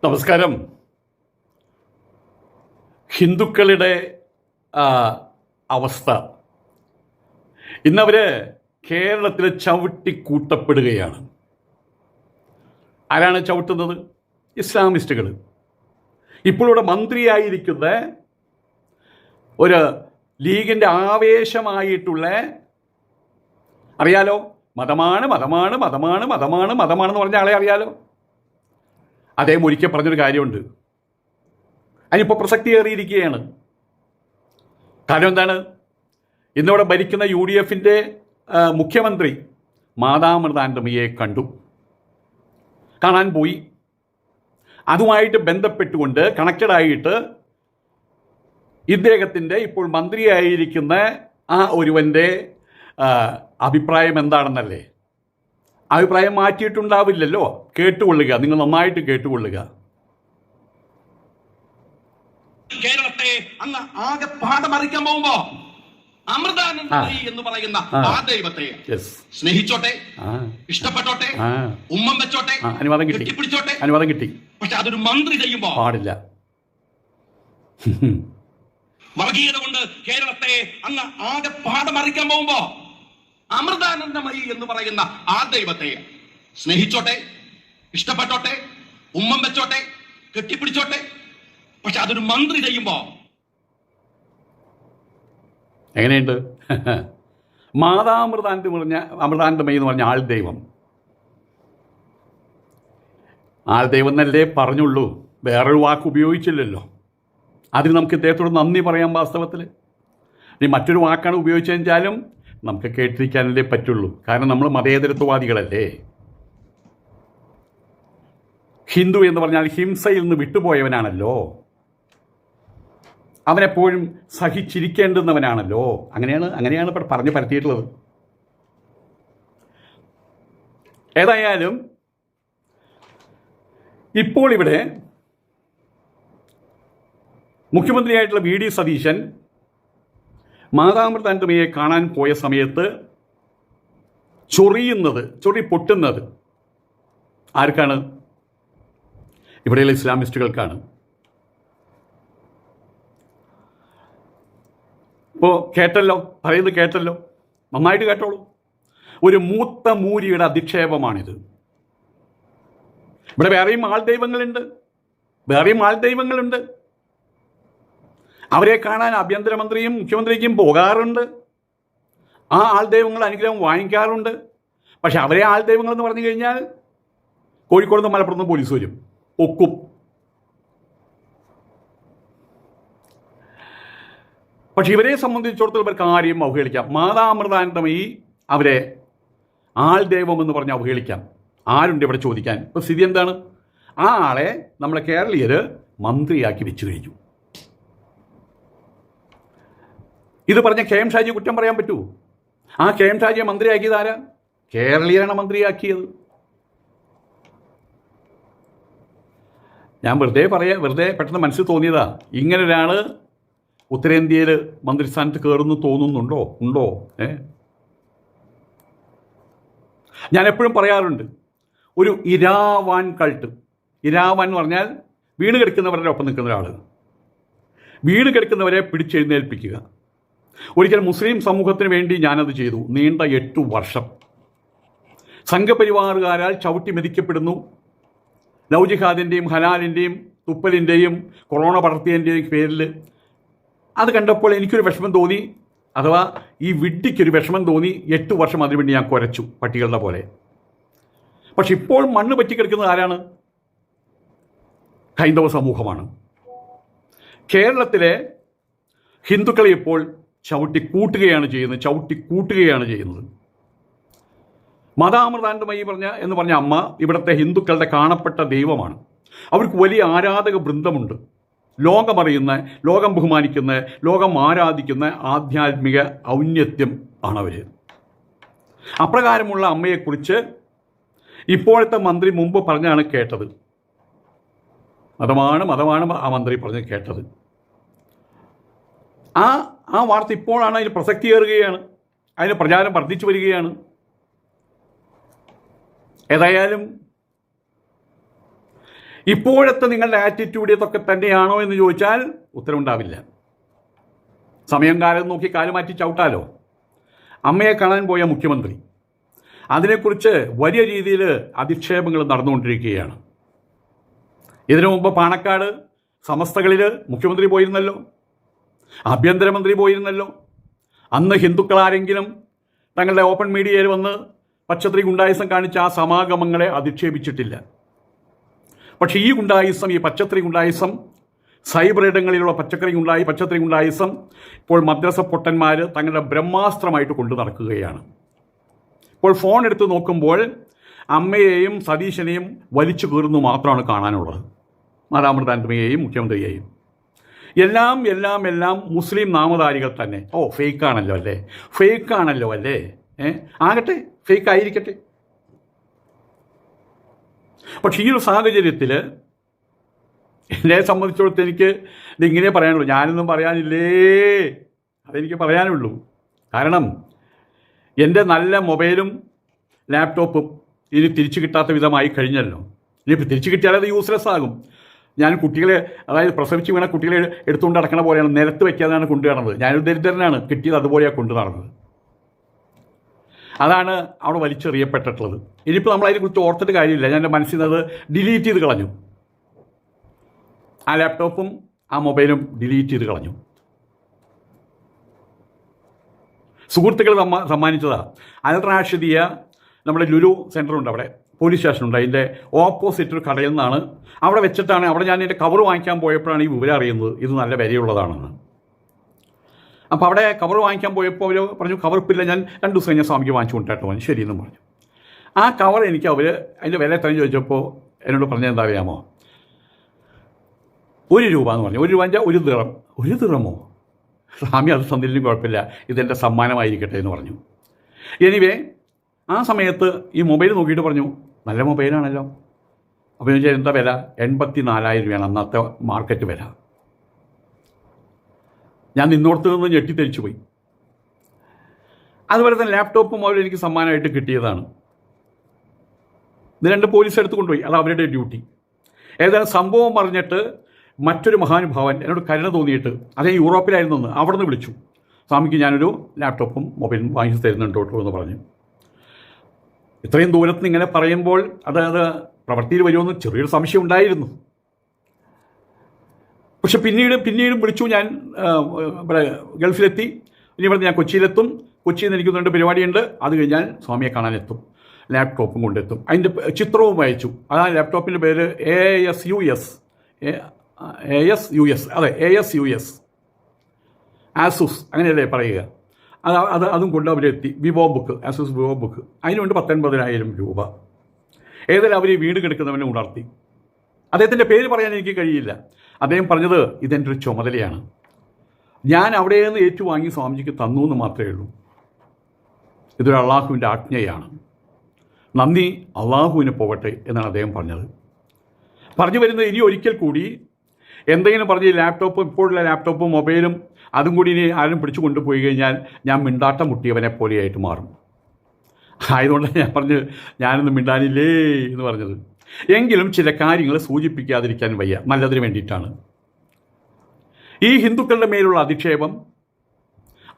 നമസ്കാരം. ഹിന്ദുക്കളുടെ അവസ്ഥ ഇന്നവർ കേരളത്തിൽ ചവിട്ടിക്കൂട്ടപ്പെടുകയാണ്. ആരാണ് ചവിട്ടുന്നത്? ഇസ്ലാമിസ്റ്റുകൾ. ഇപ്പോഴിവിടെ മന്ത്രിയായിരിക്കുന്ന ഒരു ലീഗിൻ്റെ ആവേശമായിട്ടുള്ള, അറിയാലോ, മതമാണ് മതമാണ് മതമാണ് മതമാണ് മതമാണെന്ന് പറഞ്ഞ ആളെ അറിയാലോ. അദ്ദേഹം ഒരിക്കൽ പറഞ്ഞൊരു കാര്യമുണ്ട്, അതിനിപ്പോൾ പ്രസക്തി ഏറിയിരിക്കുകയാണ്. കാരണം എന്താണ്? ഇന്നിവിടെ ഭരിക്കുന്ന UDF-ൻ്റെ മുഖ്യമന്ത്രി മാതാമൃതാനന്ദമയെ കാണാൻ പോയി. അതുമായിട്ട് ബന്ധപ്പെട്ടുകൊണ്ട് കണക്റ്റഡായിട്ട് ഇദ്ദേഹത്തിൻ്റെ ഇപ്പോൾ മന്ത്രിയായിരിക്കുന്ന ആ ഒരുവൻ്റെ അഭിപ്രായം എന്താണെന്നല്ലേ? അഭിപ്രായം മാറ്റിയിട്ടുണ്ടാവില്ലല്ലോ. കേട്ടുകൊള്ളുക, നിങ്ങൾ നന്നായിട്ട് കേട്ടുകൊള്ളുക. കേരളത്തെ അങ്ങ് ആകെ പാഠമറിക്കാൻ പോകുമ്പോ അമൃതാനന്ദമയി എന്ന് പറയുന്ന ആ ദൈവത്തെ സ്നേഹിച്ചോട്ടെ, ഇഷ്ടപ്പെട്ടോട്ടെ, ഉമ്മം വെച്ചോട്ടെ, അനുവാദം കിട്ടി, കെട്ടിപ്പിടിച്ചോട്ടെ, അനുവാദം കിട്ടി. പക്ഷെ അതൊരു മന്ത്രി ചെയ്യുമ്പോ പാടില്ല. വർഗീയത കൊണ്ട് കേരളത്തെ അങ്ങ് ആകെ പാഠമറിക്കാൻ പോകുമ്പോ അമൃതാനന്ദമയി എന്ന് പറയുന്ന ആ ദൈവത്തെ സ്നേഹിച്ചോട്ടെ, ഇഷ്ടപ്പെട്ടോട്ടെ, ഉമ്മം വെച്ചോട്ടെ, കെട്ടിപ്പിടിച്ചോട്ടെ, പക്ഷെ അതൊരു മന്ത്രി ചെയ്യുമ്പോ എങ്ങനെയുണ്ട്? അമൃതാനന്ദമയി എന്ന് പറഞ്ഞ ആൾദൈവം എന്നല്ലേ പറഞ്ഞുള്ളൂ, വേറൊരു വാക്ക് ഉപയോഗിച്ചില്ലല്ലോ. അതിന് നമുക്ക് ഇദ്ദേഹത്തോട് നന്ദി പറയാം. വാസ്തവത്തിൽ ഇനി മറ്റൊരു വാക്കാണ് ഉപയോഗിച്ചെച്ചാലും നമുക്ക് കേട്ടിരിക്കാനല്ലേ പറ്റുള്ളൂ. കാരണം നമ്മൾ മതേതരത്വവാദികളല്ലേ. ഹിന്ദു എന്ന് പറഞ്ഞാൽ ഹിംസയിൽ നിന്ന് വിട്ടുപോയവനാണല്ലോ, അവനെപ്പോഴും സഹിച്ചിരിക്കേണ്ടുന്നവനാണല്ലോ. അങ്ങനെയാണ് ഇപ്പോൾ പറഞ്ഞു പരത്തിയിട്ടുള്ളത്. ഏതായാലും ഇപ്പോൾ ഇവിടെ മുഖ്യമന്ത്രിയായിട്ടുള്ള VD സതീശൻ മാതാമൃതാനന്ദമയെ കാണാൻ പോയ സമയത്ത് ചൊറി പൊട്ടുന്നത് ആർക്കാണ്? ഇവിടെയുള്ള ഇസ്ലാമിസ്റ്റുകൾക്കാണ്. ഇപ്പോൾ പറയുന്നത് കേട്ടല്ലോ, നന്നായിട്ട് കേട്ടോളൂ. ഒരു മൂത്ത മൂരിയുടെ അധിക്ഷേപമാണിത്. ഇവിടെ വേറെയും ആൾദൈവങ്ങളുണ്ട്. അവരെ കാണാൻ ആഭ്യന്തരമന്ത്രിയും മുഖ്യമന്ത്രിക്കും പോകാറുണ്ട്. ആ ആൾദൈവങ്ങൾ അനുഗ്രഹം വാങ്ങിക്കാറുണ്ട്. പക്ഷെ അവരെ ആൾദൈവങ്ങൾ എന്ന് പറഞ്ഞു കഴിഞ്ഞാൽ കോഴിക്കോട് നിന്ന് മലപ്പുറത്ത് നിന്ന് പോലീസ് വരും, ഒക്കും. പക്ഷെ ഇവരെ സംബന്ധിച്ചിടത്തോളം ഇവർക്ക് ആരെയും അവഹേളിക്കാം. മാതാമൃതാനന്ദമയി അവരെ ആൾദൈവം എന്ന് പറഞ്ഞ് അവഹേളിക്കാം. ആരുണ്ട് ഇവിടെ ചോദിക്കാൻ? ഇപ്പോൾ സ്ഥിതി എന്താണ്? ആ ആളെ നമ്മളെ കേരളീയർ മന്ത്രിയാക്കി വെച്ചു കഴിഞ്ഞു. ഇത് പറഞ്ഞ KM ഷാജിയെ കുറ്റം പറയാൻ പറ്റുമോ? ആ KM ഷാജിയെ മന്ത്രിയാക്കിയത് ആരാ? കേരളീയരാണ് മന്ത്രിയാക്കിയത്. ഞാൻ വെറുതെ പെട്ടെന്ന് മനസ്സിൽ തോന്നിയതാ. ഇങ്ങനെ ഒരാൾ ഉത്തരേന്ത്യയിൽ മന്ത്രിസ്ഥാനത്ത് കയറുന്നു തോന്നുന്നുണ്ടോ? ഉണ്ടോ? ഞാൻ എപ്പോഴും പറയാറുണ്ട്, ഒരു ഇരാവാൻ കൾട്ട്. ഇരാവാൻ എന്ന് പറഞ്ഞാൽ വീണ് കിടക്കുന്നവരുടെ ഒപ്പം നിൽക്കുന്ന ഒരാൾ, വീണ് കിടക്കുന്നവരെ പിടിച്ചെഴുന്നേൽപ്പിക്കുക. ഒരിക്കൽ മുസ്ലിം സമൂഹത്തിന് വേണ്ടി ഞാനത് ചെയ്തു. നീണ്ട 8 വർഷം സംഘപരിവാറുകാരാൽ ചവിട്ടി മെതിക്കപ്പെടുന്നു. ലവ് ജിഹാദിൻ്റെയും ഹലാലിൻ്റെയും തുപ്പലിൻ്റെയും കൊറോണ പടർത്തിയതിൻ്റെയും പേരിൽ അത് കണ്ടപ്പോൾ എനിക്കൊരു വിഷമം തോന്നി. അഥവാ ഈ വിഡ്ഢിക്കൊരു വിഷമം തോന്നി. 8 വർഷം അതിനുവേണ്ടി ഞാൻ കുരച്ചു, പട്ടികളുടെ പോലെ. പക്ഷെ ഇപ്പോൾ മണ്ണ് പറ്റിക്കിടക്കുന്നത് ആരാണ്? ഹൈന്ദവ സമൂഹമാണ്. കേരളത്തിലെ ഹിന്ദുക്കളെ ഇപ്പോൾ ചവിട്ടിക്കൂട്ടുകയാണ് ചെയ്യുന്നത്. മാതാമൃതാനന്ദമയി എന്ന് പറഞ്ഞ അമ്മ ഇവിടുത്തെ ഹിന്ദുക്കളുടെ കാണപ്പെട്ട ദൈവമാണ്. അവർക്ക് വലിയ ആരാധക വൃന്ദമുണ്ട്. ലോകമറിയുന്ന, ലോകം ബഹുമാനിക്കുന്ന, ലോകം ആരാധിക്കുന്ന ആധ്യാത്മിക ഔന്നത്യം ആണവർ. അപ്രകാരമുള്ള അമ്മയെക്കുറിച്ച് ഇപ്പോഴത്തെ മന്ത്രി മുമ്പ് പറഞ്ഞാണ് കേട്ടത്. മതമാണ് ആ മന്ത്രി പറഞ്ഞ് കേട്ടത്. ആ വാർത്ത ഇപ്പോഴാണ് അതിന് പ്രസക്തിയേറുകയാണ്, അതിന് പ്രചാരം വർദ്ധിച്ചു വരികയാണ്. ഏതായാലും ഇപ്പോഴത്തെ നിങ്ങളുടെ ആറ്റിറ്റ്യൂഡ് ഇതൊക്കെ തന്നെയാണോ എന്ന് ചോദിച്ചാൽ ഉത്തരവുണ്ടാവില്ല. സമയം കാലം നോക്കി കാല് മാറ്റി ചവിട്ടാലോ. അമ്മയെ കാണാൻ പോയ മുഖ്യമന്ത്രി, അതിനെക്കുറിച്ച് വലിയ രീതിയിൽ അധിക്ഷേപങ്ങൾ നടന്നുകൊണ്ടിരിക്കുകയാണ്. ഇതിനു മുമ്പ് പാണക്കാട് സമസ്തകളിൽ മുഖ്യമന്ത്രി പോയിരുന്നല്ലോ, ആഭ്യന്തരമന്ത്രി പോയിരുന്നല്ലോ. അന്ന് ഹിന്ദുക്കളാരെങ്കിലും തങ്ങളുടെ ഓപ്പൺ മീഡിയയിൽ വന്ന് പച്ചത്രി ഗുണ്ടായിസം കാണിച്ച ആ സമാഗമങ്ങളെ അധിക്ഷേപിച്ചിട്ടില്ല. പക്ഷേ ഈ ഗുണ്ടായിസം, ഈ പച്ചത്രി ഗുണ്ടായിസം, സൈബർ ഇടങ്ങളിലുള്ള പച്ചത്രി ഗുണ്ടായിസം ഇപ്പോൾ മദ്രസ പൊട്ടന്മാർ തങ്ങളുടെ ബ്രഹ്മാസ്ത്രമായിട്ട് കൊണ്ടു നടക്കുകയാണ്. ഇപ്പോൾ ഫോൺ എടുത്ത് നോക്കുമ്പോൾ അമ്മയെയും സതീശനെയും വലിച്ചു കീറുന്നു മാത്രമാണ് കാണാനുള്ളത്, മാതാമൃതാനന്ദമയെയും മുഖ്യമന്ത്രിയെയും. എല്ലാം മുസ്ലിം നാമധാരികൾ തന്നെ. ഫേക്കാണല്ലോ അല്ലേ. ആകട്ടെ, ഫേക്ക് ആയിരിക്കട്ടെ. പക്ഷെ ഈ ഒരു സാഹചര്യത്തിൽ എന്നെ സംബന്ധിച്ചിടത്തോളം എനിക്ക് ഇതിങ്ങനെ പറയാനുള്ളൂ. ഞാനൊന്നും പറയാനില്ലേ, അതെനിക്ക് പറയാനുള്ളൂ. കാരണം എൻ്റെ നല്ല മൊബൈലും ലാപ്ടോപ്പും ഇനി തിരിച്ചു കിട്ടാത്ത വിധമായി കഴിഞ്ഞല്ലോ. ഇനിയിപ്പോൾ തിരിച്ചു കിട്ടിയാൽ അത് യൂസ്ലെസ് ആകും. ഞാൻ കുട്ടികളെ, അതായത് പ്രസവിച്ച് വീണ കുട്ടികളെ എടുത്തുകൊണ്ട് നടക്കണ പോലെയാണ്, നിലത്ത് വയ്ക്കാതെയാണ് കൊണ്ടു നടന്നത്. ഞാനൊരു ദരിദ്രനാണ്, കിട്ടിയത് അതുപോലെയാണ് കൊണ്ടു നടന്നത്. അതാണ് അവിടെ വലിച്ചെറിയപ്പെട്ടിട്ടുള്ളത്. ഇനിയിപ്പോൾ നമ്മൾ അതിനെക്കുറിച്ച് ഓർത്തിട്ട് കാര്യമില്ല. ഞാൻ എൻ്റെ മനസ്സിൽ നിന്ന് അത് ഡിലീറ്റ് ചെയ്ത് കളഞ്ഞു. ആ ലാപ്ടോപ്പും ആ മൊബൈലും ഡിലീറ്റ് ചെയ്ത് കളഞ്ഞു. സുഹൃത്തുക്കൾ സമ്മാനിച്ചതാണ്. അൽ റാഷിദിയ, നമ്മുടെ ലുലു സെൻ്ററുണ്ട്, അവിടെ പോലീസ് സ്റ്റേഷനുണ്ട്, അതിൻ്റെ ഓപ്പോസിറ്റ് ഒരു കടയിൽ നിന്നാണ്. അവിടെ വെച്ചിട്ടാണ്, അവിടെ ഞാൻ എൻ്റെ കവർ വാങ്ങിക്കാൻ പോയപ്പോഴാണ് ഈ വിവരം അറിയുന്നത് ഇത് നല്ല വിലയുള്ളതാണെന്ന്. അപ്പോൾ അവിടെ കവർ വാങ്ങിക്കാൻ പോയപ്പോൾ അവർ പറഞ്ഞു കവറിപ്പില്ല, ഞാൻ 2 ദിവസം കഴിഞ്ഞാൽ സ്വാമിക്ക് വാങ്ങിച്ചു കൊണ്ടിട്ടോ. ശരിയെന്നും പറഞ്ഞു. ആ കവർ എനിക്ക് അവർ അതിൻ്റെ വില എത്രയും ചോദിച്ചപ്പോൾ എന്നോട് പറഞ്ഞത് എന്താ അറിയാമോ, 1 രൂപ എന്ന് പറഞ്ഞു. 1 രൂപ വെച്ചാൽ 1 ദിറം. 1 ദിറമോ? സ്വാമി അത് തന്നില്ലും കുഴപ്പമില്ല, ഇതെൻ്റെ സമ്മാനമായിരിക്കട്ടെ എന്ന് പറഞ്ഞു. എനിവേ ആ സമയത്ത് ഈ മൊബൈൽ നോക്കിയിട്ട് പറഞ്ഞു നല്ല മൊബൈലാണല്ലോ. അപ്പോൾ ഞാൻ ചോദിച്ചാൽ എന്താ വില? 84,000 രൂപയാണ് അന്നത്തെ മാർക്കറ്റ് വില. ഞാൻ നിന്നോടത്ത് നിന്ന് ഞെട്ടിത്തെരിച്ചു പോയി. അതുപോലെ തന്നെ ലാപ്ടോപ്പും അവർ എനിക്ക് സമ്മാനമായിട്ട് കിട്ടിയതാണ്. ഇത് 2 പോലീസ് എടുത്ത് കൊണ്ടുപോയി, അത് അവരുടെ ഡ്യൂട്ടി. ഏതായാലും സംഭവം പറഞ്ഞിട്ട് മറ്റൊരു മഹാനുഭാവൻ എന്നോട് കരുണ തോന്നിയിട്ട്, അതേ യൂറോപ്പിലായിരുന്നു എന്ന്, അവിടെ നിന്ന് വിളിച്ചു. സ്വാമിക്ക് ഞാനൊരു ലാപ്ടോപ്പും മൊബൈലും വാങ്ങിച്ച് തരുന്നുണ്ട് കേട്ടോ എന്ന് പറഞ്ഞു. ഇത്രയും ദൂരത്ത് നിന്ന് ഇങ്ങനെ പറയുമ്പോൾ അത് പ്രവൃത്തിയിൽ വരുമെന്ന് ചെറിയൊരു സംശയം ഉണ്ടായിരുന്നു. പക്ഷെ പിന്നീടും വിളിച്ചു. ഞാൻ ഇവിടെ ഗൾഫിലെത്തി, ഇനി ഇവിടെ ഞാൻ കൊച്ചിയിലെത്തും. കൊച്ചിയിൽ നിന്ന് എനിക്ക് 2 പരിപാടിയുണ്ട്, അത് കഴിഞ്ഞാൽ സ്വാമിയെ കാണാനെത്തും, ലാപ്ടോപ്പും കൊണ്ടെത്തും. അതിൻ്റെ ചിത്രവും അയച്ചു. ആ ലാപ്ടോപ്പിൻ്റെ പേര് ASUS, അതെ ASUS, ആസൂസ് അങ്ങനെയല്ലേ പറയുക. അതും കൊണ്ട് അവരെത്തി. ആസൂസ് വിവോ ബുക്ക്, അതിനുകൊണ്ട് 19,000 രൂപ. ഏതായാലും അവർ ഈ വീട് കിടക്കുന്നവനെ ഉണർത്തി. അദ്ദേഹത്തിൻ്റെ പേര് പറയാൻ എനിക്ക് കഴിയില്ല. അദ്ദേഹം പറഞ്ഞത് ഇതെൻ്റെ ഒരു ചുമതലയാണ്, ഞാൻ അവിടെ നിന്ന് ഏറ്റുവാങ്ങി സ്വാമിജിക്ക് തന്നു എന്ന് മാത്രമേ ഉള്ളൂ. ഇതൊരു അള്ളാഹുവിൻ്റെ ആജ്ഞയാണ്, നന്ദി അള്ളാഹുവിന് പോകട്ടെ എന്നാണ് അദ്ദേഹം പറഞ്ഞത്. പറഞ്ഞു വരുന്നത് ഇനി ഒരിക്കൽ കൂടി എന്തെങ്കിലും പറഞ്ഞ് ലാപ്ടോപ്പും, ഇപ്പോഴുള്ള ലാപ്ടോപ്പും മൊബൈലും അതും കൂടി ഇനി ആരും പിടിച്ചു കൊണ്ടുപോയി കഴിഞ്ഞാൽ ഞാൻ മിണ്ടാട്ടം മുട്ടിയവനെ പോലെയായിട്ട് മാറും. ആയതുകൊണ്ട് ഞാൻ പറഞ്ഞു ഞാനൊന്നും മിണ്ടാനില്ലേ എന്ന് പറഞ്ഞത്. എങ്കിലും ചില കാര്യങ്ങൾ സൂചിപ്പിക്കാതിരിക്കാൻ വയ്യ, നല്ലതിന് വേണ്ടിയിട്ടാണ്. ഈ ഹിന്ദുക്കളുടെ മേലുള്ള അധിക്ഷേപം,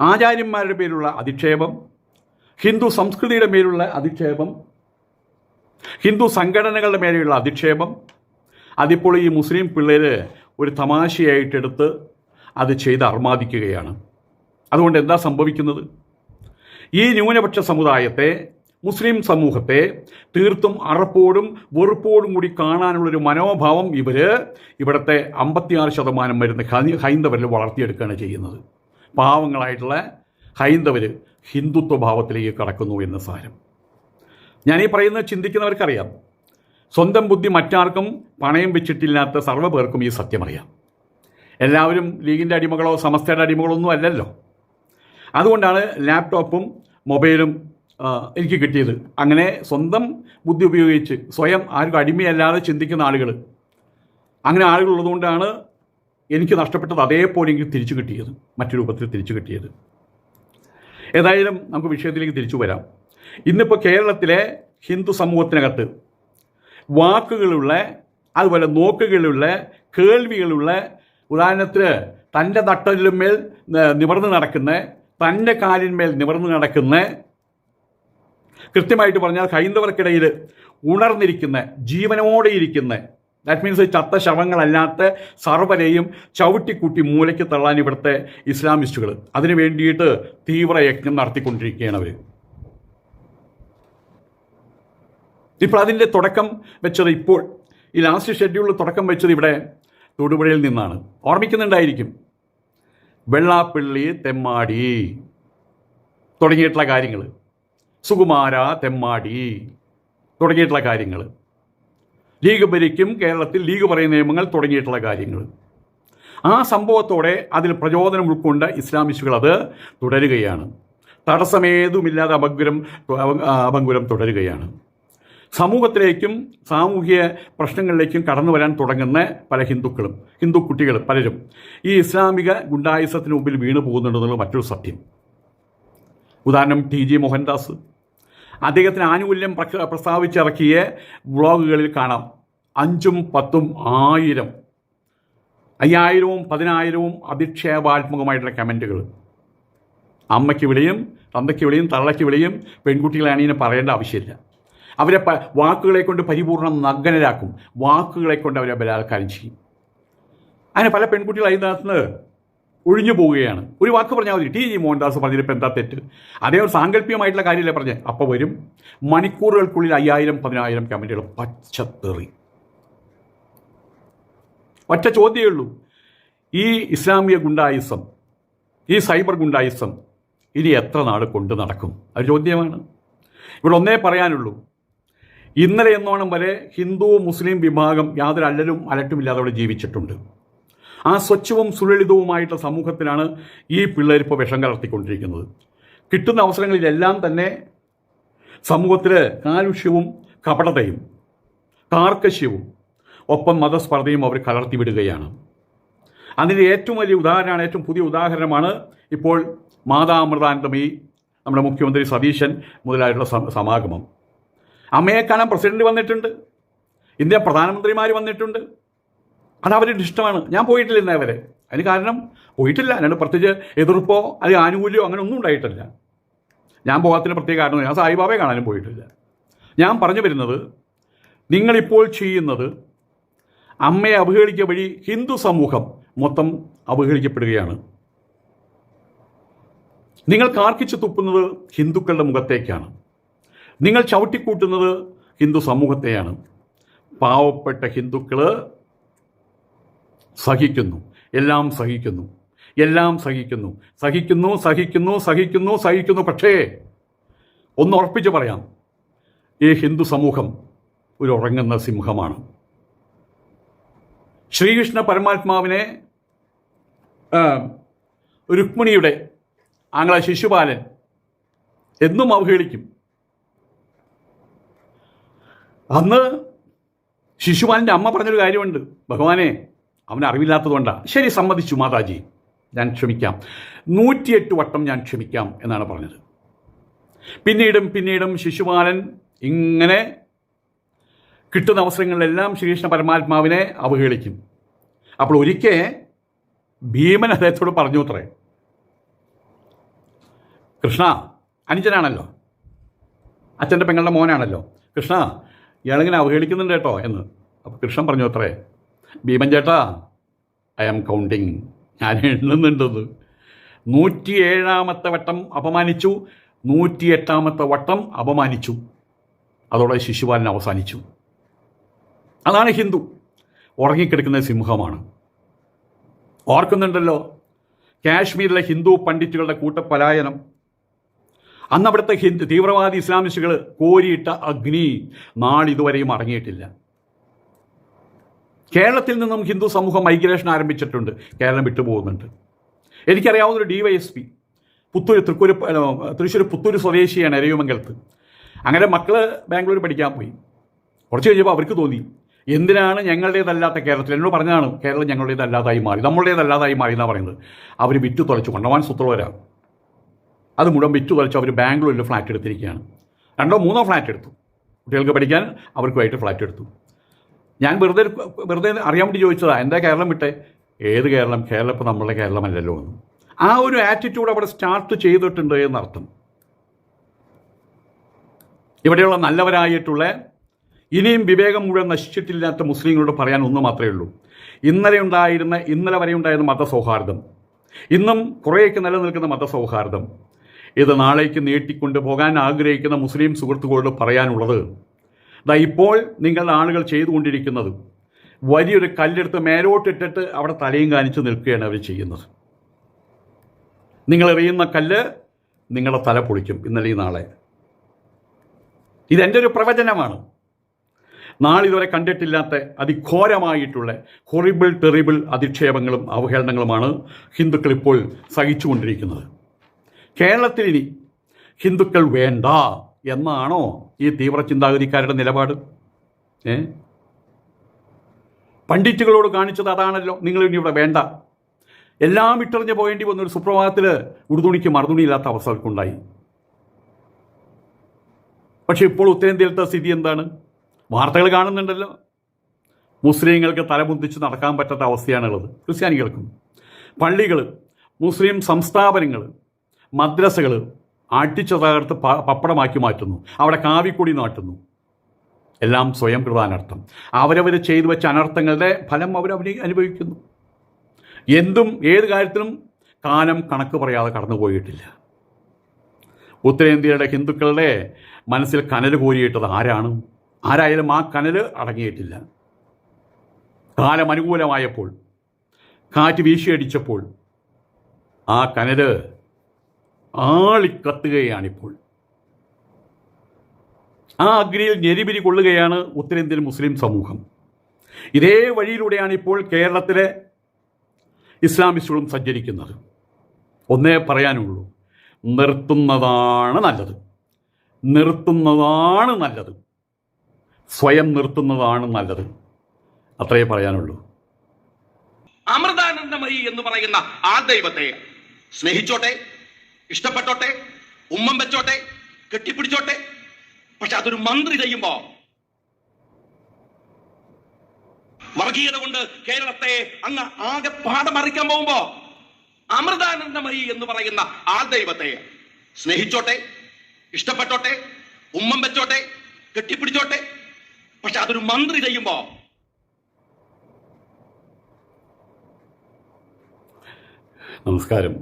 ആചാര്യന്മാരുടെ പേരുള്ള അധിക്ഷേപം, ഹിന്ദു സംസ്കൃതിയുടെ മേലുള്ള അധിക്ഷേപം, ഹിന്ദു സംഘടനകളുടെ മേലെയുള്ള അധിക്ഷേപം, അതിപ്പോൾ ഈ മുസ്ലിം പിള്ളേർ ഒരു തമാശയായിട്ടെടുത്ത് അത് ചെയ്ത് അർമാദിക്കുകയാണ്. അതുകൊണ്ട് എന്താ സംഭവിക്കുന്നത്? ഈ ന്യൂനപക്ഷ സമുദായത്തെ, മുസ്ലിം സമൂഹത്തെ തീർത്തും അറപ്പോടും വെറുപ്പോടും കൂടി കാണാനുള്ളൊരു മനോഭാവം ഇവിടുത്തെ 56% വരുന്ന ഹൈന്ദവരിൽ വളർത്തിയെടുക്കുകയാണ് ചെയ്യുന്നത്. പാവങ്ങളായിട്ടുള്ള ഹൈന്ദവർ ഹിന്ദുത്വ ഭാവത്തിലേക്ക് കടക്കുന്നു എന്ന് സാരം. ഞാനീ പറയുന്നത് ചിന്തിക്കുന്നവർക്കറിയാം. സ്വന്തം ബുദ്ധി മറ്റാർക്കും പണയം വെച്ചിട്ടില്ലാത്ത സർവ്വ പേർക്കും ഈ സത്യമറിയാം. എല്ലാവരും ലീഗിൻ്റെ അടിമകളോ സമസ്തയുടെ അടിമകളോ ഒന്നും അല്ലല്ലോ. അതുകൊണ്ടാണ് ലാപ്ടോപ്പും മൊബൈലും എനിക്ക് കിട്ടിയത്. അങ്ങനെ സ്വന്തം ബുദ്ധി ഉപയോഗിച്ച് സ്വയം ആർക്കും അടിമയല്ലാതെ ചിന്തിക്കുന്ന ആളുകൾ, അങ്ങനെ ആളുകളുള്ളതുകൊണ്ടാണ് എനിക്ക് നഷ്ടപ്പെട്ടത് അതേപോലെ എനിക്ക് തിരിച്ചു കിട്ടിയത്, മറ്റു രൂപത്തിൽ തിരിച്ചു കിട്ടിയത്. ഏതായാലും നമുക്ക് വിഷയത്തിലേക്ക് തിരിച്ചു വരാം. ഇന്നിപ്പോൾ കേരളത്തിലെ ഹിന്ദു സമൂഹത്തിനകത്ത് വാക്കുകളുള്ള അതുപോലെ നോക്കുകളുള്ള, കേൾവികളുള്ള, ഉദാഹരണത്തിന് തൻ്റെ നട്ടലിന്മേൽ നിവർന്ന് നടക്കുന്ന, തൻ്റെ കാലിന്മേൽ നിവർന്ന് നടക്കുന്ന, കൃത്യമായിട്ട് പറഞ്ഞാൽ ഹൈന്ദവർക്കിടയിൽ ഉണർന്നിരിക്കുന്ന, ജീവനോടെ ഇരിക്കുന്ന, ദാറ്റ് മീൻസ് ചത്ത ശവങ്ങളല്ലാത്ത സർവരെയും ചവിട്ടിക്കൂട്ടി മൂലയ്ക്ക് തള്ളാൻ ഇവിടുത്തെ ഇസ്ലാമിസ്റ്റുകൾ അതിനു വേണ്ടിയിട്ട് തീവ്രയജ്ഞം നടത്തിക്കൊണ്ടിരിക്കുകയാണ് അവർ. ഇപ്പോൾ അതിൻ്റെ തുടക്കം വെച്ചത്, ഇപ്പോൾ ഈ ലാസ്റ്റ് ഷെഡ്യൂളിൽ തുടക്കം വെച്ചത് ഇവിടെ തൊടുപുഴയിൽ നിന്നാണ്. ഓർമ്മിക്കുന്നുണ്ടായിരിക്കും, വെള്ളാപ്പള്ളി തെമ്മാടി തുടങ്ങിയിട്ടുള്ള കാര്യങ്ങൾ, സുകുമാര തെമ്മാടി തുടങ്ങിയിട്ടുള്ള കാര്യങ്ങൾ, ലീഗ് ഭരിക്കും കേരളത്തിൽ, ലീഗ് പറയുന്ന നിയമങ്ങൾ തുടങ്ങിയിട്ടുള്ള കാര്യങ്ങൾ. ആ സംഭവത്തോടെ അതിൽ പ്രചോദനം ഉൾക്കൊണ്ട് ഇസ്ലാമിസ്റ്റുകൾ അത് തുടരുകയാണ്. തടസ്സമേതുമില്ലാതെ അഭംഗുരം തുടരുകയാണ്. സമൂഹത്തിലേക്കും സാമൂഹിക പ്രശ്നങ്ങളിലേക്കും കടന്നു വരാൻ തുടങ്ങുന്ന പല ഹിന്ദുക്കളും, ഹിന്ദു കുട്ടികളും പലരും ഈ ഇസ്ലാമിക ഗുണ്ടായുസത്തിന് മുമ്പിൽ വീണു പോകുന്നുണ്ടെന്നുള്ള മറ്റൊരു സത്യം. ഉദാഹരണം TG മോഹൻദാസ്, അദ്ദേഹത്തിന് ആനുകൂല്യം പ്രസ്താവിച്ചിറക്കിയ വ്ളോഗുകളിൽ കാണാം 5ഉം 10ഉം 1000 5000ഉം 10000ഉം അധിക്ഷേപാത്മകമായിട്ടുള്ള കമൻറ്റുകൾ. അമ്മയ്ക്ക് വിളിയും, തന്തയ്ക്ക് വിളിയും, തള്ളയ്ക്ക് വിളിയും. പെൺകുട്ടികളാണ് ഇതിനെ പറയേണ്ട ആവശ്യമില്ല. അവരെ വാക്കുകളെ കൊണ്ട് പരിപൂർണം നഗ്നരാക്കും, വാക്കുകളെ കൊണ്ട് അവരെ ബലാത്കാരം ചെയ്യും. അങ്ങനെ പല പെൺകുട്ടികൾ അതിനകത്ത് ഒഴിഞ്ഞു പോവുകയാണ്. ഒരു വാക്ക് പറഞ്ഞാൽ മതി, TG മോഹൻദാസ് പറഞ്ഞിട്ട് എന്താ തെറ്റ്? അതേ ഒരു സാങ്കല്പികമായിട്ടുള്ള കാര്യമല്ലേ പറഞ്ഞേ? അപ്പോൾ വരും മണിക്കൂറുകൾക്കുള്ളിൽ 5000 10000 കമൻറ്റുകൾ, പച്ചത്തെറി. ഒറ്റ ചോദ്യമേ ഉള്ളൂ, ഈ ഇസ്ലാമിക ഗുണ്ടായിസം, ഈ സൈബർ ഗുണ്ടായിസം ഇനി എത്ര നാൾ കൊണ്ട് നടക്കും? അത് ചോദ്യമാണ്. ഇവിടെ ഒന്നേ പറയാനുള്ളൂ, ഇന്നലെ എന്നോണം വരെ ഹിന്ദു മുസ്ലിം വിഭാഗം യാതൊരു അല്ലലും അലട്ടുമില്ലാതെ അവിടെ ജീവിച്ചിട്ടുണ്ട്. ആ സ്വച്ഛവും സുലളിതവുമായിട്ടുള്ള സമൂഹത്തിലാണ് ഈ പിള്ളേർ ഇപ്പോൾ വിഷം കലർത്തിക്കൊണ്ടിരിക്കുന്നത്. കിട്ടുന്ന അവസരങ്ങളിലെല്ലാം തന്നെ സമൂഹത്തിൽ കാലുഷ്യവും കപടതയും കാർക്കശ്യവും ഒപ്പം മതസ്പർദ്ധയും അവർ കലർത്തിവിടുകയാണ്. അതിൻ്റെ ഏറ്റവും വലിയ ഉദാഹരണമാണ്, ഏറ്റവും പുതിയ ഉദാഹരണമാണ് ഇപ്പോൾ മാതാമൃതാനന്ദമയി, നമ്മുടെ മുഖ്യമന്ത്രി സതീശൻ മുതലായിട്ടുള്ള സമാഗമം. അമ്മയെ കാണാൻ പ്രസിഡന്റ് വന്നിട്ടുണ്ട്, ഇന്ത്യ പ്രധാനമന്ത്രിമാർ വന്നിട്ടുണ്ട്. അത് അവരുടെ ഇഷ്ടമാണ്. ഞാൻ പോയിട്ടില്ല ഇന്നേ വരെ. അതിന് കാരണം പോയിട്ടില്ല, അല്ലാണ്ട് പ്രത്യേകിച്ച് എതിർപ്പോ അല്ലെങ്കിൽ ആനുകൂല്യമോ അങ്ങനെ ഒന്നും ഉണ്ടായിട്ടില്ല. ഞാൻ പോകാത്തതിന് പ്രത്യേക കാരണം, ഞാൻ സായിബാബയെ കാണാനും പോയിട്ടില്ല. ഞാൻ പറഞ്ഞു വരുന്നത്, നിങ്ങളിപ്പോൾ ചെയ്യുന്നത് അമ്മയെ അവഹേളിക്കുക വഴി ഹിന്ദു സമൂഹം മൊത്തം അവഹേളിക്കപ്പെടുകയാണ്. നിങ്ങൾ കാർക്കിച്ച് തുപ്പുന്നത് ഹിന്ദുക്കളുടെ മുഖത്തേക്കാണ്. നിങ്ങൾ ചവിട്ടിക്കൂട്ടുന്നത് ഹിന്ദു സമൂഹത്തെയാണ്. പാവപ്പെട്ട ഹിന്ദുക്കൾ സഹിക്കുന്നു, എല്ലാം സഹിക്കുന്നു, എല്ലാം സഹിക്കുന്നു, സഹിക്കുന്നു സഹിക്കുന്നു സഹിക്കുന്നു സഹിക്കുന്നു. പക്ഷേ ഒന്ന് ഉറപ്പിച്ച് പറയാം, ഈ ഹിന്ദു സമൂഹം ഒരു ഉറങ്ങുന്ന സിംഹമാണ്. ശ്രീകൃഷ്ണ പരമാത്മാവിനെ രുക്മിണിയുടെ ആങ്ങള ശിശുപാലൻ എന്നും അവഹേളിക്കും. അന്ന് ശിശുപാലൻ്റെ അമ്മ പറഞ്ഞൊരു കാര്യമുണ്ട്, ഭഗവാനെ അവന് അറിവില്ലാത്തതുകൊണ്ടാണ്. ശരി, സമ്മതിച്ചു മാതാജി, ഞാൻ ക്ഷമിക്കാം, 108 വട്ടം ഞാൻ ക്ഷമിക്കാം എന്നാണ് പറഞ്ഞത്. പിന്നീടും ശിശുപാലൻ ഇങ്ങനെ കിട്ടുന്ന അവസരങ്ങളിലെല്ലാം ശ്രീകൃഷ്ണ പരമാത്മാവിനെ അവഹേളിക്കും. അപ്പോൾ ഒരിക്കൽ ഭീമൻ അദ്ദേഹത്തോട് പറഞ്ഞു അത്രേ, കൃഷ്ണ അനുജനാണല്ലോ, അച്ഛൻ്റെ പെങ്ങളുടെ മോനാണല്ലോ, കൃഷ്ണ ഇയാളിങ്ങനെ അവഹേളിക്കുന്നുണ്ട് കേട്ടോ എന്ന്. അപ്പോൾ കൃഷ്ണൻ പറഞ്ഞു അത്രേ, ഭീമൻ ചേട്ടാ, ഐ ആം കൗണ്ടിങ്, ഞാൻ എണ്ണുന്നുണ്ടെന്ന്. 107ാമത്തെ വട്ടം അപമാനിച്ചു, 108ാമത്തെ വട്ടം അപമാനിച്ചു. അതോടെ ശിശുപാലൻ അവസാനിച്ചു. അതാണ് ഹിന്ദു, ഉറങ്ങിക്കിടക്കുന്ന സിംഹമാണ്. ഓർക്കുന്നുണ്ടല്ലോ കാശ്മീരിലെ ഹിന്ദു പണ്ഡിറ്റുകളുടെ കൂട്ടപ്പലായനം? അന്ന് അവിടുത്തെ തീവ്രവാദി ഇസ്ലാമിസ്റ്റുകൾ കോരിയിട്ട അഗ്നി നാളിതുവരെയും അടങ്ങിയിട്ടില്ല. കേരളത്തിൽ നിന്നും ഹിന്ദു സമൂഹം മൈഗ്രേഷൻ ആരംഭിച്ചിട്ടുണ്ട്, കേരളം വിട്ടുപോകുന്നുണ്ട്. എനിക്കറിയാവുന്നൊരു DYSP തൃശ്ശൂർ പുത്തൂർ സ്വദേശിയാണ്, എരയുമംഗലത്ത്. അങ്ങനെ മക്കൾ ബാംഗ്ലൂർ പഠിക്കാൻ പോയി. കുറച്ച് കഴിഞ്ഞപ്പോൾ അവർക്ക് തോന്നി, എന്തിനാണ് ഞങ്ങളുടേതല്ലാത്ത കേരളത്തിൽ, എന്നോട് പറഞ്ഞതാണ്, കേരളം ഞങ്ങളുടേതല്ലാതായി മാറി, നമ്മളുടേതല്ലാതായി മാറി എന്നാണ് പറയുന്നത്. അവർ വിറ്റു തുലച്ചു, കൊണ്ടുപോകാൻ സ്വത്തുള്ളവരാണ്. അത് മുഴുവൻ വിറ്റു തുലച്ചു അവർ ബാംഗ്ലൂരിൽ ഫ്ലാറ്റ് എടുത്തിരിക്കുകയാണ്. 2 3 ഫ്ലാറ്റ് എടുത്തു, കുട്ടികൾക്ക് പഠിക്കാൻ അവർക്കുമായിട്ട് ഫ്ലാറ്റ് എടുത്തു. ഞാൻ വെറുതെ അറിയാൻ വേണ്ടി ചോദിച്ചതാ, എന്താ കേരളം വിട്ടെ? ഏത് കേരളം? കേരളം ഇപ്പോൾ നമ്മളുടെ കേരളമല്ലല്ലോ എന്ന്. ആ ഒരു ആറ്റിറ്റ്യൂഡ് അവിടെ സ്റ്റാർട്ട് ചെയ്തിട്ടുണ്ട് എന്നർത്ഥം. ഇവിടെയുള്ള നല്ലവരായിട്ടുള്ള ഇനിയും വിവേകം മുഴുവൻ നശിച്ചിട്ടില്ലാത്ത മുസ്ലിങ്ങളോട് പറയാൻ ഒന്ന് മാത്രമേ ഉള്ളൂ. ഇന്നലെ വരെ ഉണ്ടായിരുന്ന മതസൗഹാർദ്ദം, ഇന്നും കുറേയൊക്കെ നിലനിൽക്കുന്ന മതസൗഹാർദ്ദം, ഇത് നാളേക്ക് നീട്ടിക്കൊണ്ടു പോകാൻ ആഗ്രഹിക്കുന്ന മുസ്ലിം സുഹൃത്തുക്കളോട് പറയാനുള്ളത്, ഇപ്പോൾ നിങ്ങളുടെ ആളുകൾ ചെയ്തുകൊണ്ടിരിക്കുന്നത് വലിയൊരു കല്ലെടുത്ത് മേലോട്ടിട്ടിട്ട് അവിടെ തലയും കാണിച്ച് നിൽക്കുകയാണ് അവർ ചെയ്യുന്നത്. നിങ്ങളെറിയുന്ന കല്ല് നിങ്ങളുടെ തല പൊളിക്കും ഇന്നലെ നാളെ. ഇതെൻ്റെ ഒരു പ്രവചനമാണ്. നാളിതുവരെ കണ്ടിട്ടില്ലാത്ത അതിഘോരമായിട്ടുള്ള ടെറിബിൾ അധിക്ഷേപങ്ങളും അവഹേളനങ്ങളുമാണ് ഹിന്ദുക്കൾ ഇപ്പോൾ സഹിച്ചുകൊണ്ടിരിക്കുന്നത്. കേരളത്തിൽ ഇനി ഹിന്ദുക്കൾ വേണ്ട എന്നാണോ ഈ തീവ്ര ചിന്താഗതിക്കാരുടെ നിലപാട്? പണ്ഡിറ്റുകളോട് കാണിച്ചത് അതാണല്ലോ. നിങ്ങൾ ഇനി ഇവിടെ വേണ്ട, എല്ലാം ഇട്ടെറിഞ്ഞ് പോകേണ്ടി വന്നൊരു സുപ്രഭാതത്തിൽ ഉടുതുണിക്ക് മറുതുണിയില്ലാത്ത അവസ്ഥകൾക്കുണ്ടായി. പക്ഷെ ഇപ്പോൾ ഉത്തരേന്ത്യയിലത്തെ സ്ഥിതി എന്താണ്? വാർത്തകൾ കാണുന്നുണ്ടല്ലോ. മുസ്ലിങ്ങൾക്ക് തലമുന്തിച്ച് നടക്കാൻ പറ്റാത്ത അവസ്ഥയാണുള്ളത്. ക്രിസ്ത്യാനികൾക്കും പള്ളികൾ, മുസ്ലിം സംസ്ഥാപനങ്ങൾ, മദ്രസകൾ അടിച്ചു തകർത്ത് പപ്പടമാക്കി മാറ്റുന്നു. അവിടെ കാവിക്കൊടി നാട്ടുന്നു. എല്ലാം സ്വയം കൃതാനർത്ഥം. അവരവർ ചെയ്തു വെച്ച അനർത്ഥങ്ങളുടെ ഫലം അനുഭവിക്കുന്നു. എന്തും ഏത് കാര്യത്തിലും കാലം കണക്ക് പറയാതെ കടന്നുപോയിട്ടില്ല. ഉത്തരേന്ത്യയുടെ ഹിന്ദുക്കളുടെ മനസ്സിൽ കനൽ കോരിയിട്ടത് ആരായാലും ആ കനൽ അടങ്ങിയിട്ടില്ല. കാലം അനുകൂലമായപ്പോൾ, കാറ്റ് വീശിയടിച്ചപ്പോൾ ആ കനൽ ആളിക്കത്തുകയാണിപ്പോൾ. ആ അഗ്നിയിൽ ഞെരിപിരി കൊള്ളുകയാണ് ഉത്തരേന്ത്യൻ മുസ്ലിം സമൂഹം. ഇതേ വഴിയിലൂടെയാണ് ഇപ്പോൾ കേരളത്തിലെ ഇസ്ലാമിസ്റ്റുകളും സഞ്ചരിക്കുന്നത്. ഒന്നേ പറയാനുള്ളൂ, നിർത്തുന്നതാണ് നല്ലത്. സ്വയം നിർത്തുന്നതാണ് നല്ലത്. അത്രയേ പറയാനുള്ളൂ. അമൃതാനന്ദമയി എന്ന് പറയുന്ന ആ ദൈവത്തെ സ്നേഹിച്ചോട്ടെ, ഇഷ്ടപ്പെട്ടോട്ടെ, ഉമ്മം വെച്ചോട്ടെ, കെട്ടിപ്പിടിച്ചോട്ടെ. പക്ഷെ അതൊരു മന്ത്രി ചെയ്യുമ്പോ, വർഗീയത കൊണ്ട് കേരളത്തെ അങ്ങ് ആകെ പാടമറിക്കാൻ പോകുമ്പോ, അമൃതാനന്ദമയി എന്ന് പറയുന്ന ആ ദൈവത്തെ സ്നേഹിച്ചോട്ടെ, ഇഷ്ടപ്പെട്ടോട്ടെ, ഉമ്മം വെച്ചോട്ടെ, കെട്ടിപ്പിടിച്ചോട്ടെ. പക്ഷെ അതൊരു മന്ത്രി ചെയ്യുമ്പോ. നമസ്കാരം.